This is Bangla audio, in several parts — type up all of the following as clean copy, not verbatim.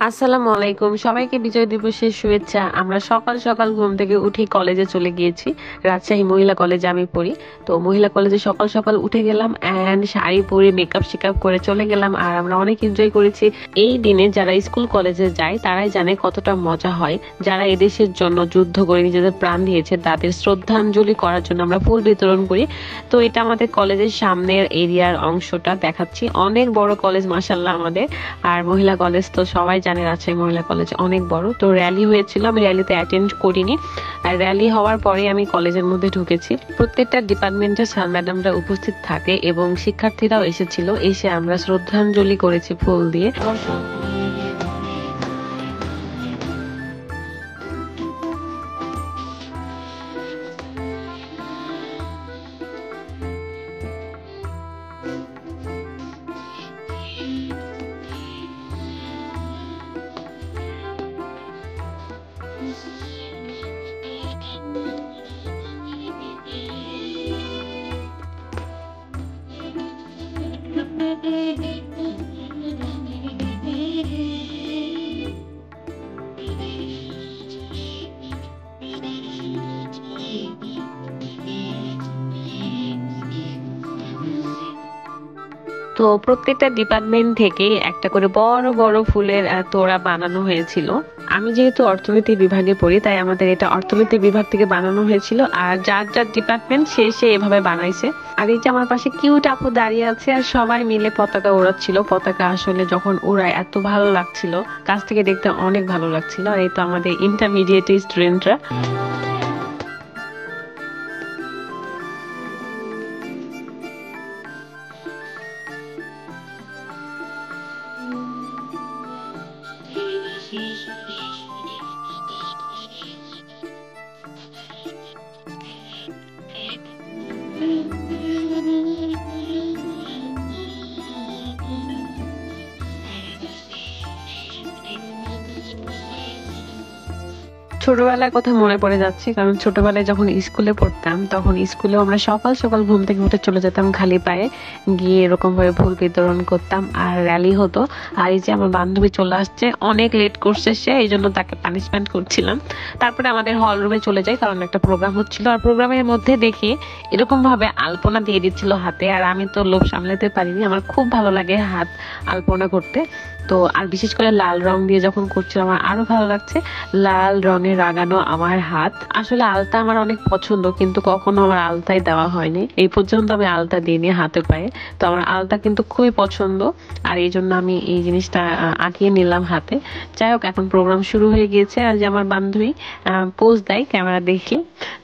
আসসালামু আলাইকুম, সবাইকে বিজয় দিবসের শুভেচ্ছা। আমরা সকাল সকাল ঘুম থেকে উঠে কলেজে চলে গিয়েছি। রাজশাহী মহিলা কলেজে আমি পড়ি। তো মহিলা কলেজে সকাল সকাল উঠে গেলাম অ্যান্ড শাড়ি পরে মেকআপ শেকআপ করে চলে গেলাম। আর আমরা অনেক এনজয় করেছি। এই দিনে যারা স্কুল কলেজে যায় তারাই জানে কতটা মজা হয়। যারা এদেশের জন্য যুদ্ধ করে নিজেদের প্রাণ দিয়েছে তাদের শ্রদ্ধাঞ্জলি করার জন্য আমরা ফুল বিতরণ করি। তো এটা আমাদের কলেজের সামনের এরিয়ার অংশটা দেখাচ্ছি। অনেক বড় কলেজ মাশাআল্লাহ আমাদের। আর মহিলা কলেজ তো সবাই জানে, রাজশাহী মহিলা কলেজ অনেক বড়। তো র্যালি হয়েছিল, আমি র্যালিতে অ্যাটেন্ড করিনি। আর র্যালি হওয়ার পরে আমি কলেজের মধ্যে ঢুকেছি। প্রত্যেকটা ডিপার্টমেন্টের স্যার ম্যাডামরা উপস্থিত থাকে এবং শিক্ষার্থীরাও এসেছিল। এসে আমরা শ্রদ্ধাঞ্জলি করেছি ফুল দিয়ে। তো প্রত্যেকটা ডিপার্টমেন্ট থেকে একটা করে বড় বড় ফুলের তোড়া বানানো হয়েছিল। আমি যেহেতু অর্থনীতি বিভাগে পড়ি তাই আমাদের এটা অর্থনীতি বিভাগ থেকে বানানো হয়েছিল। আর যার যার ডিপার্টমেন্ট সে এভাবে বানাইছে। আর এই যে আমার পাশে কিউট আপু দাঁড়িয়ে আছে আর সবাই মিলে পতাকা ওড়াচ্ছিল। পতাকা আসলে যখন ওড়ায় এত ভালো লাগছিল, কাছ থেকে দেখতে অনেক ভালো লাগছিল। আর এই তো আমাদের ইন্টারমিডিয়েট স্টুডেন্টরা। ছোটবেলার কথা মনে পড়ে যাচ্ছে, কারণ ছোটবেলায় যখন স্কুলে পড়তাম তখন স্কুলে আমরা সকাল সকাল ঘুম থেকে উঠে চলে যেতাম খালি পায়ে, গিয়ে এরকম ভাবে ফুল বিতরণ করতাম আর র্যালি হতো। আর এই যে আমার বান্ধবী চলে আসছে, অনেক লেট করছে সে, এই জন্য তাকে পানিশমেন্ট করছিলাম। তারপরে আমাদের হল রুমে চলে যাই, কারণ একটা প্রোগ্রাম হচ্ছিল। আর প্রোগ্রামের মধ্যে দেখি এরকম ভাবে আলপনা দিয়ে দিচ্ছিল হাতে, আর আমি তো লোভ সামলাতে পারিনি। আমার খুব ভালো লাগে হাত আলপনা করতে। তো আর বিশেষ করে লাল রং দিয়ে যখন করছিলাম আমার আরো ভালো লাগছে। লাল রঙে রাগানো আমার হাত। আসলে আলতা আমার অনেক পছন্দ, কিন্তু কখনো আমার আলতাই দেওয়া হয়নি এই পর্যন্ত। আমি আলতা দিইনি হাতে পায়ে। তো আমার আলতা কিন্তু খুবই পছন্দ, আর এই জন্য আমি এই জিনিসটা আঁকিয়ে নিলাম হাতে। যাই হোক, এখন প্রোগ্রাম শুরু হয়ে গিয়েছে। আর যে আমার বান্ধবী পোজ দেয় ক্যামেরা দেখে।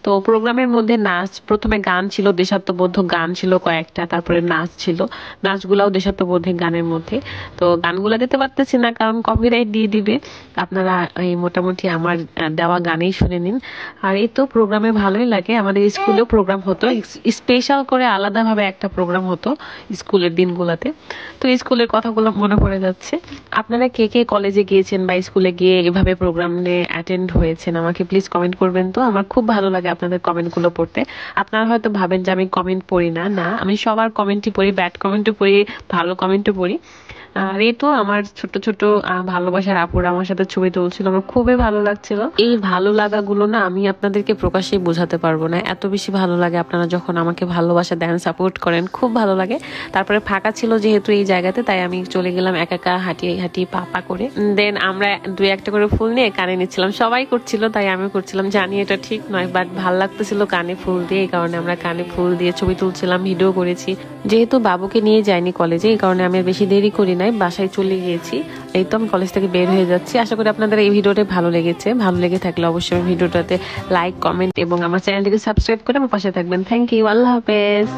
তো প্রোগ্রামের মধ্যে নাচ, প্রথমে গান ছিল, দেশাত্মবোধক গান ছিল কয়েকটা, তারপরে নাচ ছিল। নাচগুলাও দেশাত্মবোধক গানের মধ্যে। তো গানগুলা দিতে পারতেছি না কারণ কপিরাইট দিয়ে দিবে। আপনারা এই মোটামুটি আমার দেওয়া গানেই শুনে নিন। আর এই তো প্রোগ্রামে ভালোই লাগে। আমাদের স্কুলেও প্রোগ্রাম হতো, স্পেশাল করে আলাদাভাবে একটা প্রোগ্রাম হতো স্কুলের দিনগুলোতে। তো স্কুলের কথাগুলো মনে পড়ে যাচ্ছে। আপনারা কে কে কলেজে গিয়েছেন বা স্কুলে গিয়ে এভাবে প্রোগ্রামে অ্যাটেন্ড হয়েছেন আমাকে প্লিজ কমেন্ট করবেন। তো আমার খুব ভালো লাগে আপনাদের কমেন্টগুলো পড়তে। আপনারা হয়তো ভাবেন যে আমি কমেন্ট পড়ি না, না আমি সবার কমেন্টই পড়ি, ব্যাড কমেন্টও পড়ি, ভালো কমেন্টও পড়ি। আর এই তো আমার ছোট ছোট ভালোবাসার আপুরা আমার সাথে ছবি তুলছিল, আমার খুবই ভালো লাগছিল। এই ভালো লাগাগুলো না আমি আপনাদেরকে প্রকাশ্যে বোঝাতে পারবো না, এত বেশি ভালো লাগে আপনারা যখন আমাকে ভালোবাসা দেন, সাপোর্ট করেন, খুব ভালো লাগে। তারপরে ফাঁকা ছিল যেহেতু এই জায়গাতে, তাই আমি চলে গেলাম একা একা হাঁটিয়ে হাঁটিয়ে পা করে। দেন আমরা দুই একটা করে ফুল নিয়ে কানে নিচ্ছিলাম, সবাই করছিল তাই আমি করছিলাম। জানি এটা ঠিক নয়, বাট ভাল লাগতেছিল কানে ফুল দিয়ে, এই কারণে আমরা কানে ফুল দিয়ে ছবি তুলছিলাম, ভিডিও করেছি। যেহেতু বাবুকে নিয়ে যাইনি কলেজে, এই কারণে আমি বেশি দেরি করি নাই, বাসায় চলে গিয়েছি। এই তো আমি কলেজ থেকে বের হয়ে যাচ্ছি। আশা করি আপনাদের এই ভিডিওটা ভালো লেগেছে। ভালো লেগে থাকলে অবশ্যই ভিডিওটাতে লাইক, কমেন্ট এবং আমার চ্যানেলটিকে সাবস্ক্রাইব করে আমার পাশে থাকবেন। থ্যাংক ইউ, আল্লাহ হাফেজ।